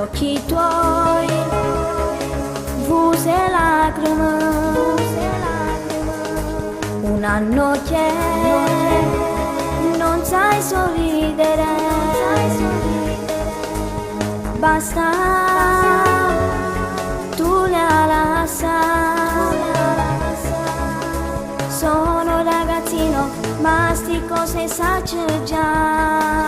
occhi tuoi, vuse lacrime, un anno che non sai sorridere, basta, tu le lasciai. Sono ragazzino, mastico senza già.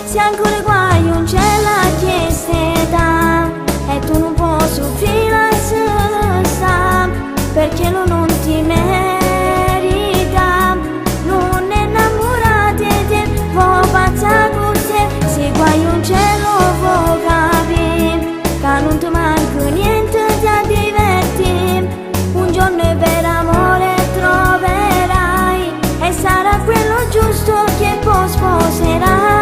Se ancora guai non c'è la chiesta e tu non puoi soffrire la stessa, perché non ti merita. Non è innamorata di te, vuoi pazza con te. Se guai non c'è lo vuoi capire, che non ti manca niente da divertirti. Un giorno è per amore troverai e sarà quello giusto che poi sposerai.